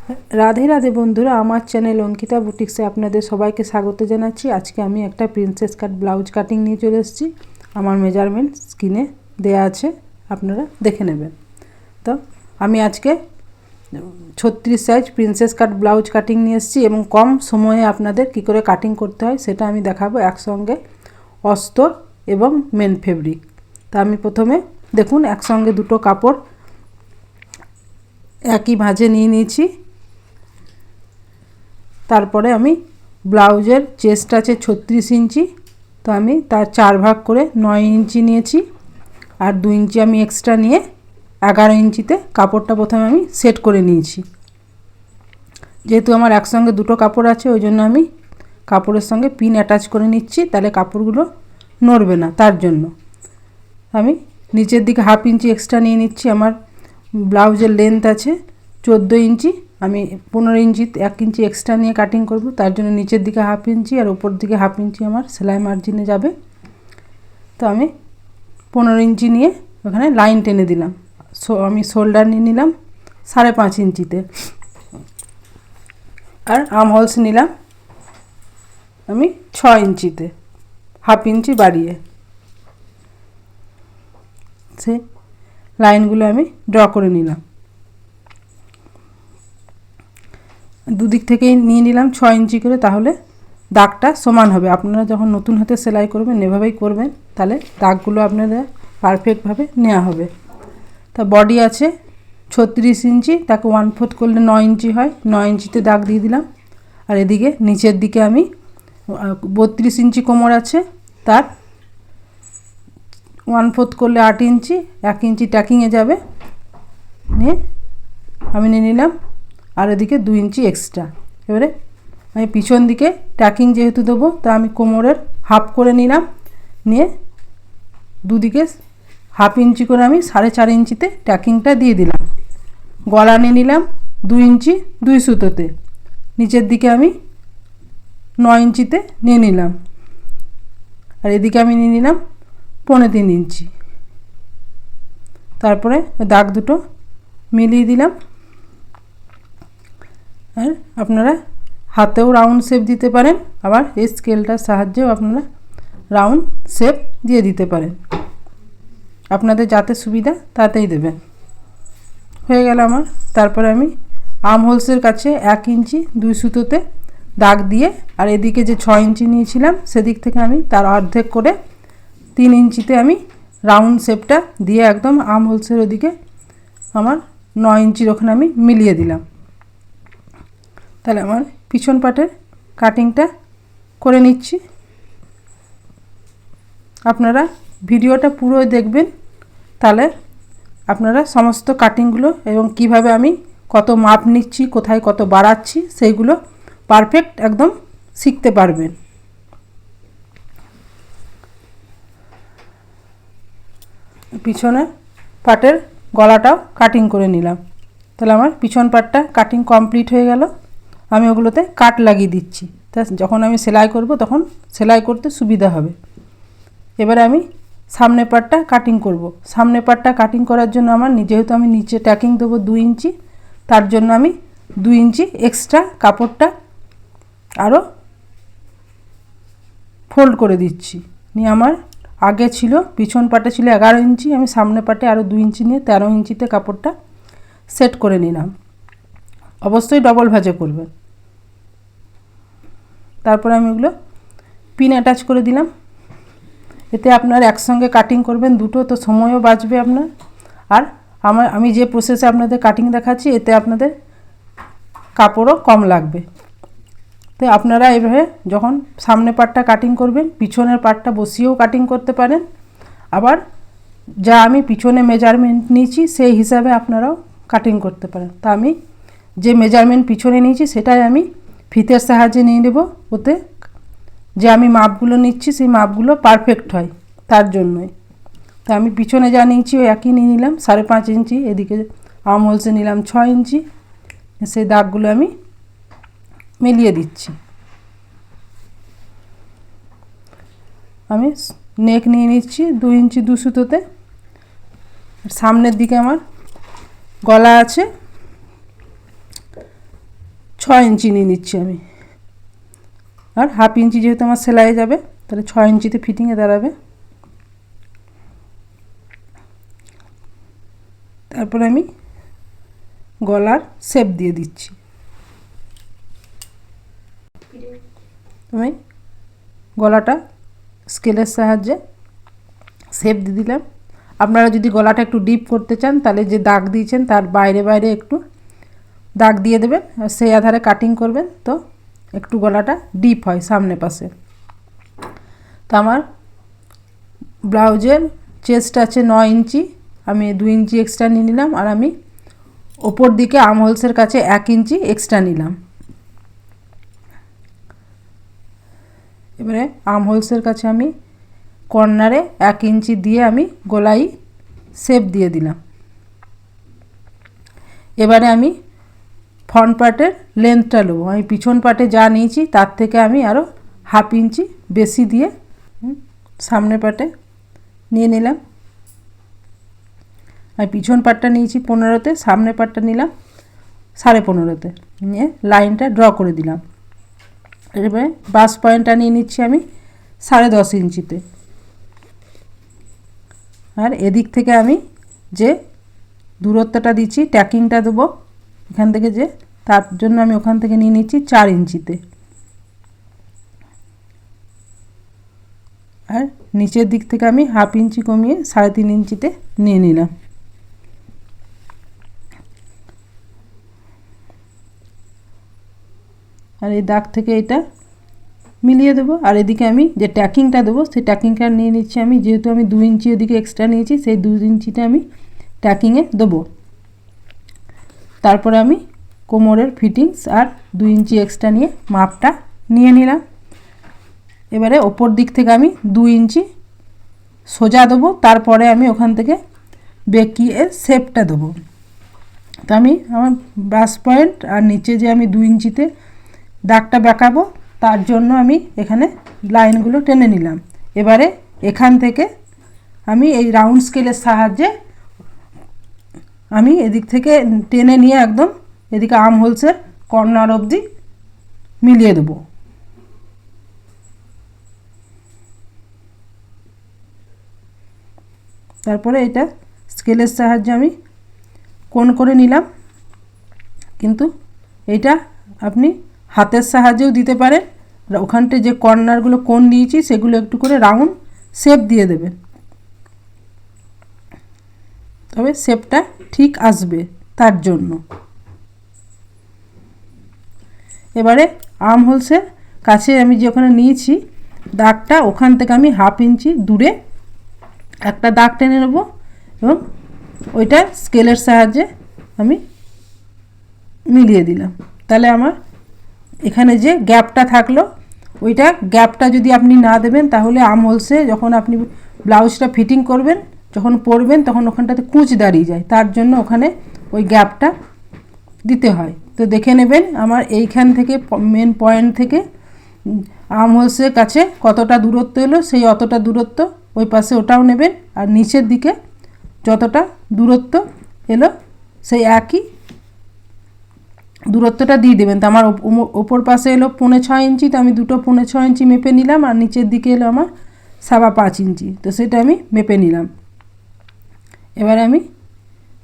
राधे राधे बंधुरा आमार चैनल अंकिता बुटिक्से आपनादेर सबाइके स्वागत जानाच्छि। आजके आमी एकटा प्रिंसेस काट ब्लाउज काटिंग निये चले एसेछि। आमार मेजारमेंट स्क्रिने देया आछे, आपनारा देखे नेबेन। तो आमी आजके 36 साइज प्रिंसेस काट ब्लाउज काटिंग निये एसेछि एबं कम समये आपनादेर कि करे काटिंग करते हय सेटा आमी देखाबो एकसंगे अस्तर एबं मेन फेब्रिक। तो आमी प्रथमे देखुन एकसंगे दुटो कापड़ একই ভাঁজে নিয়ে নিয়েছি। তারপরে আমি ব্লাউজের চেস্ট আছে 36 ইঞ্চি, তো আমি তার 4 ভাগ করে 9 ইঞ্চি নিয়েছি আর 2 ইঞ্চি আমি এক্সট্রা নিয়ে 11 ইঞ্চিতে কাপড়টা প্রথমে আমি সেট করে নিয়েছি। যেহেতু আমার একসঙ্গে দুটো কাপড় আছে ওই জন্য আমি কাপড়ের সঙ্গে পিন অ্যাটাচ করে নিচ্ছি, তাহলে কাপড়গুলো নড়বে না। তার জন্য আমি নিচের দিকে হাফ ইঞ্চি এক্সট্রা নিয়ে নিচ্ছি। আমার ব্লাউজের লেন্থ আছে 14 ইঞ্চি, আমি 15 ইঞ্চি 1 ইঞ্চি এক্সট্রা নিয়ে কাটিং করব। তার জন্য নিচের দিকে হাফ ইঞ্চি আর উপর দিকে হাফ ইঞ্চি আমার সেলাই মার্জিনে যাবে। তো আমি 15 ইঞ্চি নিয়ে ওখানে লাইন টেনে দিলাম। আমি শোল্ডার নিয়ে নিলাম 5.5 ইঞ্চিতে আর আর্ম হোলস নিলাম আমি 6 ইঞ্চিতে, হাফ ইঞ্চি বাড়িয়ে। সে লাইনগুলো আমি ড্র করে নিলাম। দুদিক থেকেই নিয়ে নিলাম 6 ইঞ্চি করে, তাহলে দাগটা সমান হবে। আপনারা যখন নতুন হাতে সেলাই করবেন এভাবেই করবেন, তাহলে দাগগুলো আপনাদের পারফেক্টভাবে নেওয়া হবে। তা বডি আছে 36 ইঞ্চি, তাকে 1/4 করলে 9 ইঞ্চি হয়। 9 ইঞ্চিতে দাগ দিয়ে দিলাম। আর এদিকে নিচের দিকে আমি 32 ইঞ্চি কোমর আছে, তার 1/4 করলে 8 ইঞ্চি, 1 ইঞ্চি ট্যাকিংয়ে যাবে। নিয়ে আমি নিয়ে নিলাম আর এদিকে 2 ইঞ্চি এক্সট্রা। এবারে আমি পিছন দিকে ট্যাকিং যেহেতু দেবো, তা আমি কোমরের হাফ করে নিলাম, নিয়ে দুদিকে হাফ ইঞ্চি করে আমি 4.5 ইঞ্চিতে ট্যাকিংটা দিয়ে দিলাম। গলা নিয়ে নিলাম 2 ইঞ্চি 2 সুতোতে, নিচের দিকে আমি 9 ইঞ্চিতে নিয়ে নিলাম। আর এদিকে আমি নিয়ে নিলাম 3.5 ইঞ্চি। তারপরে দাগ দুটো মিলিয়ে দিলাম। আর আপনারা হাতেও রাউন্ড শেপ দিতে পারেন, আবার এই স্কেলটার সাহায্যেও আপনারা রাউন্ড শেপ দিয়ে দিতে পারেন। আপনাদের যাতে সুবিধা তাতেই দেবেন। হয়ে গেল আমার। তারপরে আমি আর্ম হোলসের কাছে 1 ইঞ্চি 2 সুতোতে দাগ দিয়ে, আর এদিকে যে 6 ইঞ্চি নিয়েছিলাম সেদিক থেকে আমি তার অর্ধেক করে 3 ইঞ্চিতে আমি রাউন্ড শেপটা দিয়ে একদম আর্ম হোলসের ওদিকে আমার 9 ইঞ্চির ওখানে আমি মিলিয়ে দিলাম। তাহলে আমার পিছন পাটের কাটিংটা করে নিচ্ছি। আপনারা ভিডিওটা পুরো দেখবেন, তাহলে আপনারা সমস্ত কাটিংগুলো এবং কিভাবে আমি কত মাপ নিচ্ছি, কোথায় কত বাড়াচ্ছি সেইগুলো পারফেক্ট একদম শিখতে পারবেন। পিছনের পাটের গলাটাও কাটিং করে নিলাম। তাহলে আমার পিছন পাটটা কাটিং কমপ্লিট হয়ে গেল। আমি ওগুলোতে কাট লাগিয়ে দিচ্ছি, তা যখন আমি সেলাই করব তখন সেলাই করতে সুবিধা হবে। এবারে আমি সামনে পাটটা কাটিং করব। সামনে পাটটা কাটিং করার জন্য আমার যেহেতু আমি নিচে ট্যাকিং দেবো 2 ইঞ্চি, তার জন্য আমি 2 ইঞ্চি এক্সট্রা কাপড়টা আরও ফোল্ড করে দিচ্ছি। নিয়ে আমার আগে ছিল পিছন পাটে ছিল 11 ইঞ্চি, আমি সামনে পাটে আরও 2 ইঞ্চি নিয়ে 13 ইঞ্চিতে কাপড়টা সেট করে নিলাম। অবশ্যই ডবল ভাঁজে করবেন। তারপরে আমি এগুলো পিন অ্যাটাচ করে দিলাম। এতে আপনার একসঙ্গে কাটিং করবেন দুটো, তো সময়ও বাঁচবে আপনার। আর আমি যে প্রসেসে আপনাদের কাটিং দেখাচ্ছি এতে আপনাদের কাপড়ও কম লাগবে। তো আপনারা এভাবে যখন সামনে পাটটা কাটিং করবেন পিছনের পাটটা বসিয়েও কাটিং করতে পারেন। আবার যা আমি পিছনে মেজারমেন্ট নিয়েছি সেই হিসাবে আপনারাও কাটিং করতে পারেন। তা আমি যে মেজারমেন্ট পিছনে নিয়েছি সেটাই আমি ফিতের সাহায্যে নিয়ে নেব, ওতে যে আমি মাপগুলো নিচ্ছি সেই মাপগুলো পারফেক্ট হয় তার জন্যই। তা আমি পিছনে যা নিয়েছি ওই একই নিয়ে নিলাম 5.5 ইঞ্চি, এদিকে আর্ম হোলসে নিলাম 6 ইঞ্চি। সেই দাগগুলো আমি মিলিয়ে দিচ্ছি। আমি নেক নিয়ে নিচ্ছি 2 ইঞ্চি 2 সুতোতে। সামনের দিকে আমার গলা আছে 6 ইঞ্চি নিয়ে নিচ্ছি আমি, আর হাফ ইঞ্চি যেহেতু আমার সেলাই যাবে তাহলে 6 ইঞ্চিতে ফিটিংয়ে দাঁড়াবে। তারপর আমি গলার শেপ দিয়ে দিচ্ছি। আমি গলাটা স্কেলের সাহায্যে শেপ দিয়ে দিলাম। আপনারা যদি গলাটা একটু ডিপ করতে চান তাহলে যে দাগ দিয়েছেন তার বাইরে বাইরে একটু দাগ দিয়ে দেবেন, আর সেই আধারে কাটিং করবেন, তো একটু গলাটা ডিপ হয় সামনে পাশে। তো আমার ব্লাউজের চেস্ট আছে 9 ইঞ্চি, আমি 2 ইঞ্চি এক্সট্রা নিয়ে নিলাম, আর আমি ওপর দিকে আর্মহোলসের কাছে 1 ইঞ্চি এক্সট্রা নিলাম। এবারে আর্মহোলসের কাছে আমি কর্নারে 1 ইঞ্চি দিয়ে আমি গলায় শেপ দিয়ে দিলাম। এবারে আমি ফ্রন্ট পার্টের লেন্থটা নেবো। আমি পিছন পার্টে যা নিয়েছি তার থেকে আমি আরও হাফ ইঞ্চি বেশি দিয়ে সামনে পার্টে নিয়ে নিলাম। আমি পিছন পার্টটা নিয়েছি 15তে, সামনে পার্টটা নিলাম 15.5তে, নিয়ে লাইনটা ড্র করে দিলাম। এবারে বাস পয়েন্টটা নিয়ে নিচ্ছি আমি 10.5 ইঞ্চিতে, আর এদিক থেকে আমি যে দূরত্বটা দিচ্ছি ট্যাকিংটা দেবো এখান থেকে, যে তার জন্য আমি ওখান থেকে নিয়ে নিচ্ছি 4 ইঞ্চিতে, আর নিচের দিক থেকে আমি হাফ ইঞ্চি কমিয়ে 3.5 ইঞ্চিতে নিয়ে নিলাম। আর এই দাগ থেকে এটা মিলিয়ে দেবো, আর এদিকে আমি যে ট্যাকিংটা দেবো সেই ট্যাকিংটা নিয়ে নিচ্ছি আমি, যেহেতু আমি 2 ইঞ্চি ওদিকে এক্সট্রা নিয়েছি সেই 2 ইঞ্চিটা আমি ট্যাকিংয়ে দেবো। তারপরে আমি কোমরের ফিটিংস আর 2 ইঞ্চি এক্সট্রা নিয়ে মাপটা নিয়ে নিলাম। এবারে ওপর দিক থেকে আমি 2 ইঞ্চি সোজা দেবো, তারপরে আমি ওখান থেকে বেঁকিয়ে শেপটা দেবো। তো আমি আমার ব্রাশ পয়েন্ট আর নিচে যে আমি 2 ইঞ্চিতে দাগটা বেঁকাবো তার জন্য আমি এখানে লাইনগুলো টেনে নিলাম। এবারে এখান থেকে আমি এই রাউন্ড স্কেলের সাহায্যে আমি এদিক থেকে টেনে নিয়ে একদম এদিকে আর্মহোলসের কর্নার অবধি মিলিয়ে দেবো। তারপরে এটা স্কেলের সাহায্যে আমি কোণ করে নিলাম, কিন্তু এটা আপনি হাতের সাহায্যেও দিতে পারেন। ওখানটা যে কর্নারগুলো কোণ দিয়েছি সেগুলো একটু করে রাউন্ড শেপ দিয়ে দেবেন, তবে শেপটা ঠিক আসবে তার জন্য। এবারে আর্মহোলসের কাছে আমি যে ওখানে নিয়েছি দাগটা, ওখান থেকে আমি হাফ ইঞ্চি দূরে একটা দাগ টেনে নেব এবং ওইটা স্কেলের সাহায্যে আমি মিলিয়ে দিলাম। তাহলে আমার এখানে যে গ্যাপটা থাকলো ওইটা গ্যাপটা যদি আপনি না দেবেন তাহলে আর্মহোলসে যখন আপনি ব্লাউজটা ফিটিং করবেন, যখন পরবেন তখন ওখানটাতে কুঁচ দাঁড়িয়ে যায়, তার জন্য ওখানে ওই গ্যাপটা দিতে হয়। তো দেখে নেবেন আমার এইখান থেকে মেন পয়েন্ট থেকে আর্মহোলসের কাছে কতটা দূরত্ব এলো, সেই অতটা দূরত্ব ওই পাশে ওটাও নেবেন, আর নিচের দিকে যতটা দূরত্ব এলো সেই একই দূরত্বটা দিয়ে দেবেন। তো আমার ওপর পাশে এলো 5.5 ইঞ্চি, তো আমি দুটো 5.5 ইঞ্চি মেপে নিলাম, আর নিচের দিকে এলো আমার 5.25 ইঞ্চি, তো সেটা আমি মেপে নিলাম। এবারে আমি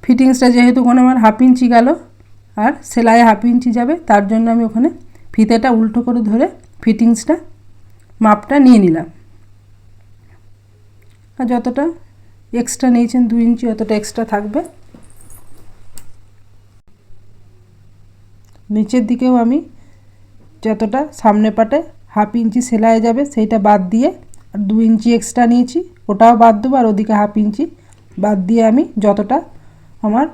ফিটিংসটা যেহেতু ওখানে আমার হাফ ইঞ্চি গেল আর সেলাইয়ে হাফ ইঞ্চি যাবে, তার জন্য আমি ওখানে ফিতেটা উল্টো করে ধরে ফিটিংসটা মাপটা নিয়ে নিলাম। আর যতটা এক্সট্রা নিয়েছেন 2 ইঞ্চি অতটা এক্সট্রা থাকবে। নিচের দিকেও আমি যতটা সামনে পাটে হাফ ইঞ্চি সেলাই যাবে সেইটা বাদ দিয়ে আর 2 ইঞ্চি এক্সট্রা নিয়েছি ওটাও বাদ দেবো, আর ওদিকে হাফ ইঞ্চি বাদ দিয়ে আমি যতটা আমার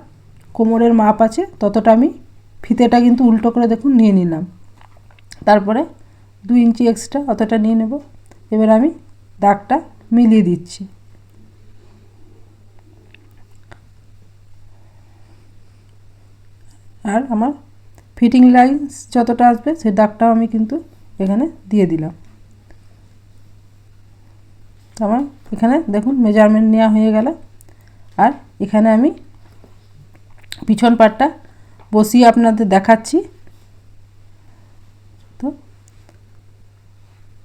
কোমরের মাপ আছে ততটা আমি ফিতেটা কিন্তু উল্টো করে দেখুন নিয়ে নিলাম। তারপরে 2 ইঞ্চি এক্সট্রা অতটা নিয়ে নেব। এবার আমি দাগটা মিলিয়ে দিচ্ছি। আর আমার ফিটিং লাইন্স যতটা আসবে সেই দাগটাও আমি কিন্তু এখানে দিয়ে দিলাম। আমার এখানে দেখুন মেজারমেন্ট নেওয়া হয়ে গেল। আর এখানে আমি পিছন পাটটা বসিয়ে আপনাদের দেখাচ্ছি।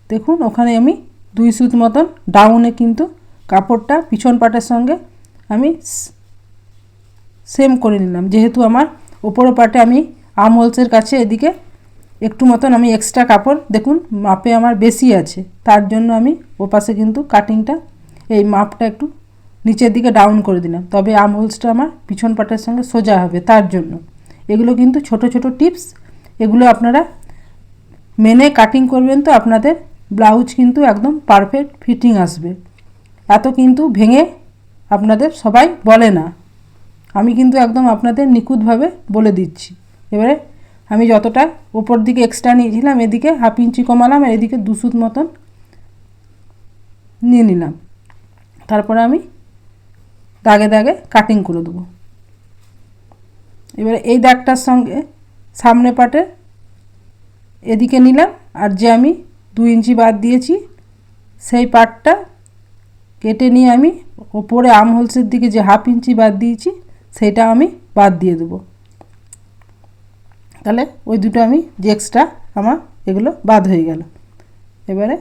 দেখুন ওখানে আমি 2 সুত মতন ডাউনে কিন্তু কাপড়টা পিছন পাটের সঙ্গে আমি সেম করে নিলাম। যেহেতু আমার ওপরের পাটে আমি আর্ম হোলসের কাছে এদিকে একটু মতন আমি এক্সট্রা কাপড় দেখুন মাপে আমার বেশি আছে, তার জন্য আমি ওপাশে কিন্তু কাটিংটা এই মাপটা একটু নিচের দিকে ডাউন করে দিলাম, তবে আর্ম হোলসটা আমার পিছন পাটের সঙ্গে সোজা হবে তার জন্য। এগুলো কিন্তু ছোট ছোট টিপস, এগুলো আপনারা মেনে কাটিং করবেন তো আপনাদের ব্লাউজ কিন্তু একদম পারফেক্ট ফিটিং আসবে। এত কিন্তু ভেঙে আপনাদের সবাই বলে না, আমি কিন্তু একদম আপনাদের নিখুঁতভাবে বলে দিচ্ছি। এবারে আমি যতটা ওপর দিকে এক্সট্রা নিয়েছিলাম এদিকে 1/2 ইঞ্চি কমালাম আর এদিকে 2 সুত মতন নিয়ে নিলাম। তারপরে আমি দাগে দাগে কাটিং করে দেবো। এবারে এই দাগটার সঙ্গে সামনে পাটে এদিকে নিলাম আর যে আমি 2 ইঞ্চি বাদ দিয়েছি সেই পাটটা কেটে নিয়ে আমি ওপরে আর্ম হোলসের দিকে যে 1/2 ইঞ্চি বাদ দিয়েছি সেটা আমি বাদ দিয়ে দেবো। তাহলে ওই দুটো আমি যে এক্সট্রা আমার এগুলো বাদ হয়ে গেল। এবারে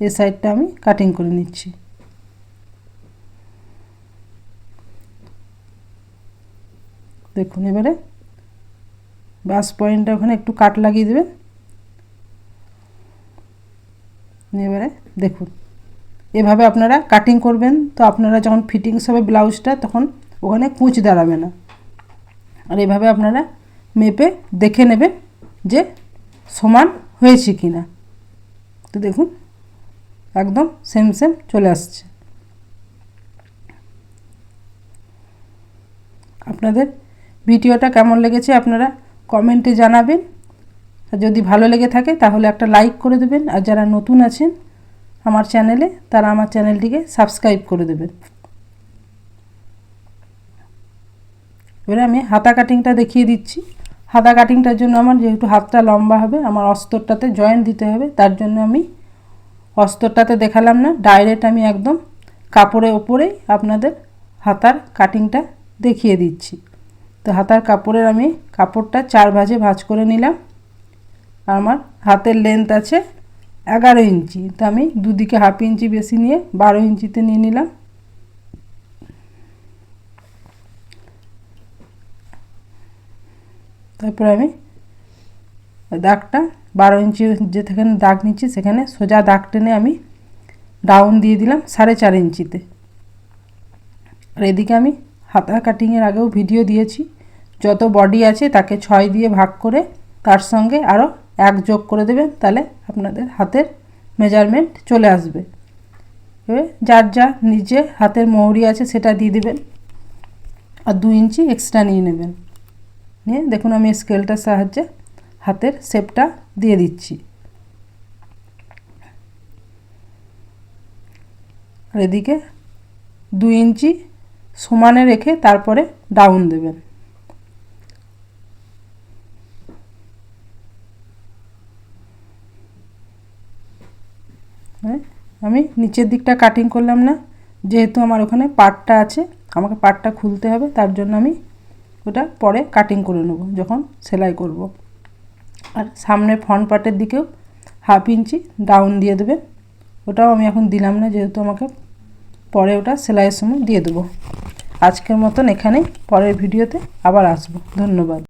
এই সাইডটা আমি কাটিং করে নিচ্ছি। দেখুন এবারে বাস পয়েন্টটা ওখানে একটু কাট লাগিয়ে দেবেন। এবারে দেখুন এভাবে আপনারা কাটিং করবেন তো আপনারা যখন ফিটিংস হবে ব্লাউজটা তখন ওখানে কুঁচ দাঁড়াবে না। আর এভাবে আপনারা মেপে দেখে নেবেন যে সমান হয়েছে কি না। তো দেখুন একদম সেম সেম চলে আসছে। আপনাদের ভিডিওটা কেমন লেগেছে আপনারা কমেন্টে জানাবেন, আর যদি ভালো লেগে থাকে তাহলে একটা লাইক করে দেবেন, আর যারা নতুন আছেন আমার চ্যানেলে তারা আমার চ্যানেলটিকে সাবস্ক্রাইব করে দেবেন। এবারে আমি হাতা কাটিংটা দেখিয়ে দিচ্ছি। হাতা কাটিংটার জন্য আমার যেহেতু হাতটা লম্বা হবে আমার অস্তরটাতে জয়েন্ট দিতে হবে, তার জন্য আমি অস্তরটাতে দেখালাম না, ডাইরেক্ট আমি একদম কাপড়ের ওপরেই আপনাদের হাতার কাটিংটা দেখিয়ে দিচ্ছি। তো হাতার কাপড়ের আমি কাপড়টা 4 ভাঁজে ভাঁজ করে নিলাম। আমার হাতের লেন্থ আছে 11 ইঞ্চি, তো আমি দুদিকে 1/2 ইঞ্চি বেশি নিয়ে 12 ইঞ্চিতে নিয়ে নিলাম। তারপরে আমি দাগটা 12 ইঞ্চি যেখানে দাগ নিচ্ছি সেখানে সোজা দাগ টেনে আমি ডাউন দিয়ে দিলাম 4.5 ইঞ্চিতে। আর এদিকে আমি হাতা কাটিংয়ের আগেও ভিডিও দিয়েছি, যত বডি আছে তাকে 6 দিয়ে ভাগ করে তার সঙ্গে আরও 1 যোগ করে দেবেন, তাহলে আপনাদের হাতের মেজারমেন্ট চলে আসবে। এবার যার যা নিচে হাতের মহরি আছে সেটা দিয়ে দেবেন আর 2 ইঞ্চি এক্সট্রা নিয়ে নেবেন। নিয়ে দেখুন আমি স্কেলটার সাহায্যে হাতের শেপটা দিয়ে দিচ্ছি। আর এদিকে 2 ইঞ্চি সমানে রেখে তারপরে ডাউন দেবেন। আমি নিচের দিকটা কাটিং করলাম না, যেহেতু আমার ওখানে পাটটা আছে আমাকে পাটটা খুলতে হবে, তার জন্য আমি ওটা পরে কাটিং করে নেব যখন সেলাই করব। আর সামনে ফ্রন্ট পার্টের দিকেও 1/2 ইঞ্চি ডাউন দিয়ে দেবেন, ওটাও আমি এখন দিলাম না যেহেতু আমাকে পরে ওটা সেলাইয়ের সময় দিয়ে দেবো। আজকের মতন এখানেই, পরের ভিডিওতে আবার আসবো। ধন্যবাদ।